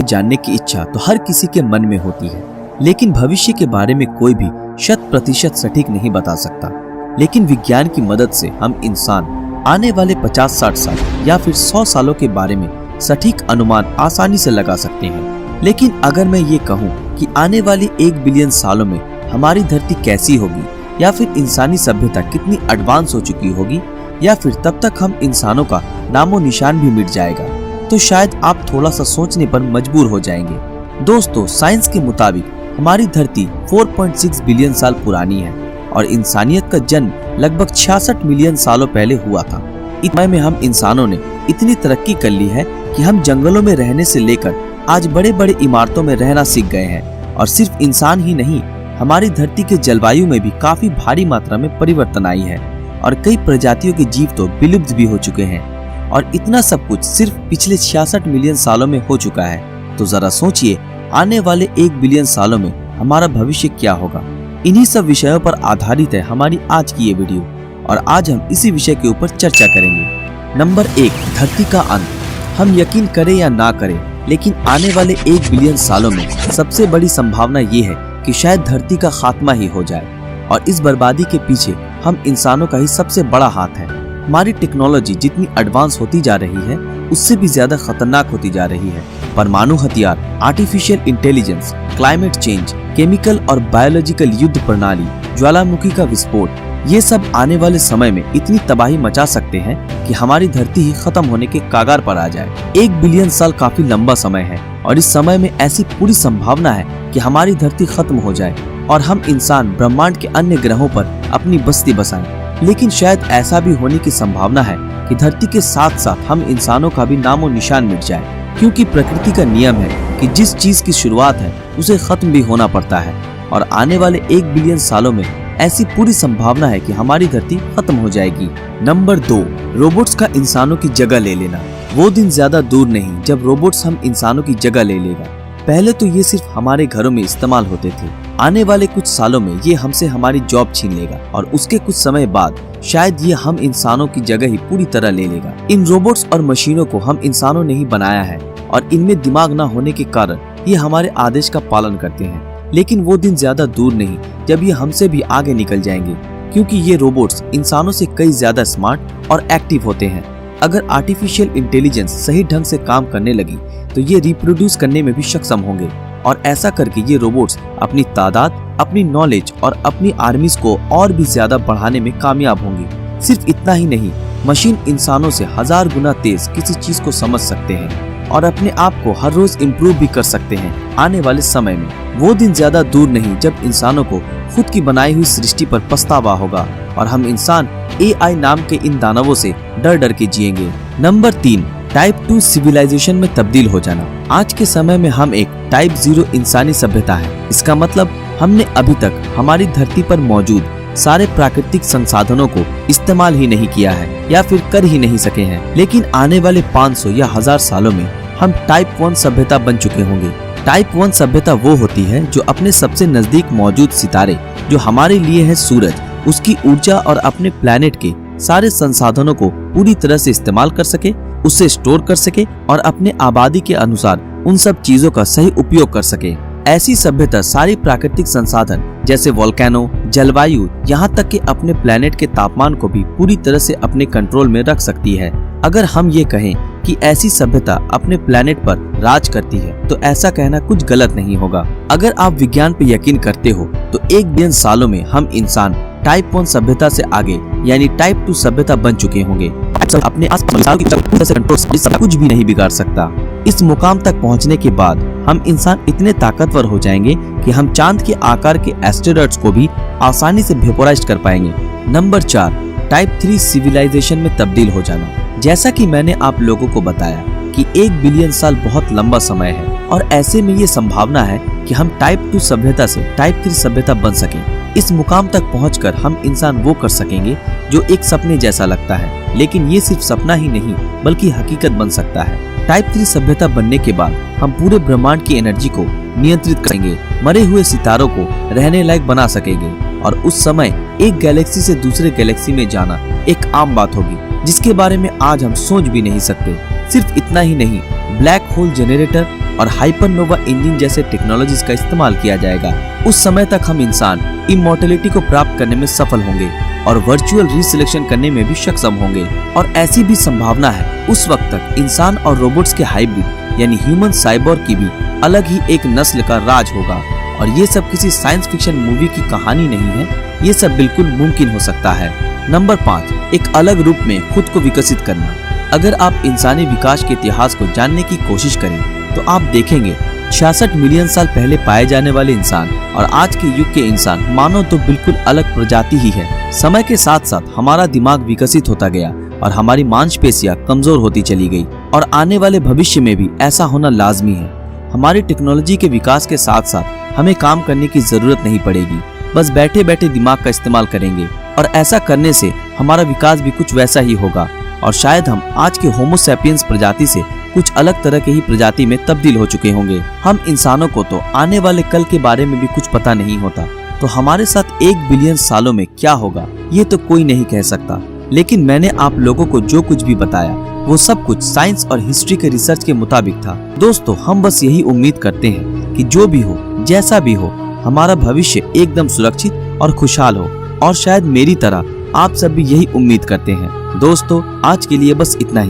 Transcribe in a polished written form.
जानने की इच्छा तो हर किसी के मन में होती है, लेकिन भविष्य के बारे में कोई भी 100% सटीक नहीं बता सकता। लेकिन विज्ञान की मदद से हम इंसान आने वाले 50-60 साल या फिर 100 सालों के बारे में सटीक अनुमान आसानी से लगा सकते हैं। लेकिन अगर मैं ये कहूँ कि आने वाले 1 बिलियन सालों में हमारी धरती कैसी होगी, या फिर इंसानी सभ्यता कितनी एडवांस हो चुकी होगी, या फिर तब तक हम इंसानों का नामो निशान भी मिट जाएगा, तो शायद आप थोड़ा सा सोचने पर मजबूर हो जाएंगे। दोस्तों, साइंस के मुताबिक हमारी धरती 4.6 बिलियन साल पुरानी है और इंसानियत का जन्म लगभग 66 मिलियन सालों पहले हुआ था। इस समय में हम इंसानों ने इतनी तरक्की कर ली है कि हम जंगलों में रहने से लेकर आज बड़े बड़े इमारतों में रहना सीख गए हैं। और सिर्फ इंसान ही नहीं, हमारी धरती के जलवायु में भी काफी भारी मात्रा में परिवर्तन आई है और कई प्रजातियों के जीव तो विलुप्त भी हो चुके हैं। और इतना सब कुछ सिर्फ पिछले 66 मिलियन सालों में हो चुका है। तो जरा सोचिए, आने वाले 1 बिलियन सालों में हमारा भविष्य क्या होगा। इन्हीं सब विषयों पर आधारित है हमारी आज की ये वीडियो, और आज हम इसी विषय के ऊपर चर्चा करेंगे। नंबर 1, धरती का अंत। हम यकीन करें या ना करें, लेकिन आने वाले 1 बिलियन सालों में सबसे बड़ी संभावना ये है कि शायद धरती का खात्मा ही हो जाए। और इस बर्बादी के पीछे हम इंसानों का ही सबसे बड़ा हाथ है। हमारी टेक्नोलॉजी जितनी एडवांस होती जा रही है, उससे भी ज्यादा खतरनाक होती जा रही है। परमाणु हथियार, artificial intelligence, climate change, chemical और बायोलॉजिकल युद्ध प्रणाली, ज्वालामुखी का विस्फोट, ये सब आने वाले समय में इतनी तबाही मचा सकते हैं कि हमारी धरती ही खत्म होने के कागार पर आ जाए। 1 बिलियन साल काफी लंबा समय है, और इस समय में ऐसी पूरी संभावना है कि हमारी धरती खत्म हो जाए और हम इंसान ब्रह्मांड के अन्य ग्रहों पर अपनी बस्ती बसाएं। लेकिन शायद ऐसा भी होने की संभावना है कि धरती के साथ साथ हम इंसानों का भी नामो निशान मिट जाए, क्योंकि प्रकृति का नियम है कि जिस चीज की शुरुआत है उसे खत्म भी होना पड़ता है। और आने वाले 1 बिलियन सालों में ऐसी पूरी संभावना है कि हमारी धरती खत्म हो जाएगी। नंबर 2, रोबोट्स का इंसानों की जगह ले लेना। वो दिन ज्यादा दूर नहीं जब रोबोट्स हम इंसानों की जगह ले लेगा। पहले तो ये सिर्फ हमारे घरों में इस्तेमाल होते थे। आने वाले कुछ सालों में ये हमसे हमारी जॉब छीन लेगा, और उसके कुछ समय बाद शायद ये हम इंसानों की जगह ही पूरी तरह ले लेगा। इन रोबोट्स और मशीनों को हम इंसानों ने ही बनाया है, और इनमें दिमाग न होने के कारण ये हमारे आदेश का पालन करते हैं। लेकिन वो दिन ज्यादा दूर नहीं जब ये हमसे भी आगे निकल जाएंगे, क्योंकि ये रोबोट्स इंसानों से कई ज्यादा स्मार्ट और एक्टिव होते हैं। अगर आर्टिफिशियल इंटेलिजेंस सही ढंग से काम करने लगी तो ये रिप्रोड्यूस करने में भी सक्षम होंगे, और ऐसा करके ये रोबोट्स अपनी तादाद, अपनी नॉलेज और अपनी आर्मीज को और भी ज्यादा बढ़ाने में कामयाब होंगी। सिर्फ इतना ही नहीं, मशीन इंसानों से 1000 गुना तेज किसी चीज को समझ सकते हैं और अपने आप को हर रोज इम्प्रूव भी कर सकते हैं। आने वाले समय में वो दिन ज्यादा दूर नहीं जब इंसानों को खुद की बनाई हुई सृष्टि पर पछतावा होगा, और हम इंसान AI नाम के इन दानवों से डर डर के जिएंगे। नंबर 3, टाइप 2 सिविलाइजेशन में तब्दील हो जाना। आज के समय में हम एक टाइप 0 इंसानी सभ्यता है। इसका मतलब हमने अभी तक हमारी धरती पर मौजूद सारे प्राकृतिक संसाधनों को इस्तेमाल ही नहीं किया है, या फिर कर ही नहीं सके हैं। लेकिन आने वाले 500 या 1000 सालों में हम टाइप 1 सभ्यता बन चुके होंगे। टाइप 1 सभ्यता वो होती है जो अपने सबसे नजदीक मौजूद सितारे, जो हमारे लिए है सूरज, उसकी ऊर्जा और अपने प्लैनेट के सारे संसाधनों को पूरी तरह से इस्तेमाल कर सके, उसे स्टोर कर सके और अपने आबादी के अनुसार उन सब चीजों का सही उपयोग कर सके। ऐसी सभ्यता सारी प्राकृतिक संसाधन जैसे वोल्केनो, जलवायु, यहाँ तक कि अपने प्लैनेट के तापमान को भी पूरी तरह से अपने कंट्रोल में रख सकती है। अगर हम ये कहें कि ऐसी सभ्यता अपने प्लैनेट पर राज करती है, तो ऐसा कहना कुछ गलत नहीं होगा। अगर आप विज्ञान पे यकीन करते हो तो 1 बिलियन सालों में हम इंसान टाइप 1 सभ्यता से आगे यानी टाइप 2 सभ्यता बन चुके होंगे। अपने आसपास कुछ भी नहीं बिगाड़ सकता। इस मुकाम तक पहुंचने के बाद हम इंसान इतने ताकतवर हो जाएंगे कि हम चांद के आकार के एस्टेरॉइड्स को भी आसानी से वेपोराइज कर पाएंगे। नंबर 4, टाइप 3 सिविलाइजेशन में तब्दील हो जाना। जैसा कि मैंने आप लोगों को बताया कि 1 बिलियन साल बहुत लंबा समय है, और ऐसे में ये संभावना है कि हम टाइप 2 सभ्यता से टाइप 3 सभ्यता बन सकें। इस मुकाम तक पहुंचकर हम इंसान वो कर सकेंगे जो एक सपने जैसा लगता है, लेकिन ये सिर्फ सपना ही नहीं बल्कि हकीकत बन सकता है। टाइप 3 सभ्यता बनने के बाद हम पूरे ब्रह्मांड की एनर्जी को नियंत्रित करेंगे, मरे हुए सितारों को रहने लायक बना सकेंगे, और उस समय एक गैलेक्सी से दूसरे गैलेक्सी में जाना एक आम बात होगी, जिसके बारे में आज हम सोच भी नहीं सकते। सिर्फ इतना ही नहीं, ब्लैक होल जनरेटर और हाइपरनोवा इंजन जैसे टेक्नोलॉजीज का इस्तेमाल किया जाएगा, उस समय तक हम इंसान इमॉर्टलिटी को प्राप्त करने में सफल होंगे और वर्चुअल रीसिलेक्शन करने में भी सक्षम होंगे। और ऐसी भी संभावना है उस वक्त तक इंसान और रोबोट्स के हाइब्रिड यानी ह्यूमन साइबोर्ग की भी अलग ही एक नस्ल का राज होगा। और ये सब किसी साइंस फिक्शन मूवी की कहानी नहीं है, ये सब बिल्कुल मुमकिन हो सकता है। नंबर 5, एक अलग रूप में खुद को विकसित करना। अगर आप इंसानी विकास के इतिहास को जानने की कोशिश करें तो आप देखेंगे 66 मिलियन साल पहले पाए जाने वाले इंसान और आज के युग के इंसान मानो तो बिल्कुल अलग प्रजाति ही है। समय के साथ साथ हमारा दिमाग विकसित होता गया और हमारी मांसपेशियां कमजोर होती चली गई और आने वाले भविष्य में भी ऐसा होना लाजमी है। हमारी टेक्नोलॉजी के विकास के साथ साथ हमें काम करने की जरूरत नहीं पड़ेगी, बस बैठे बैठे दिमाग का इस्तेमाल करेंगे और ऐसा करने से हमारा विकास भी कुछ वैसा ही होगा और शायद हम आज के होमो सैपियंस प्रजाति से कुछ अलग तरह के ही प्रजाति में तब्दील हो चुके होंगे। हम इंसानों को तो आने वाले कल के बारे में भी कुछ पता नहीं होता, तो हमारे साथ 1 बिलियन सालों में क्या होगा ये तो कोई नहीं कह सकता। लेकिन मैंने आप लोगों को जो कुछ भी बताया वो सब कुछ साइंस और हिस्ट्री के रिसर्च के मुताबिक था। दोस्तों, हम बस यही उम्मीद करते हैं कि जो भी हो, जैसा भी हो, हमारा भविष्य एकदम सुरक्षित और खुशहाल हो और शायद मेरी तरह आप सब भी यही उम्मीद करते हैं। दोस्तों, आज के लिए बस इतना ही।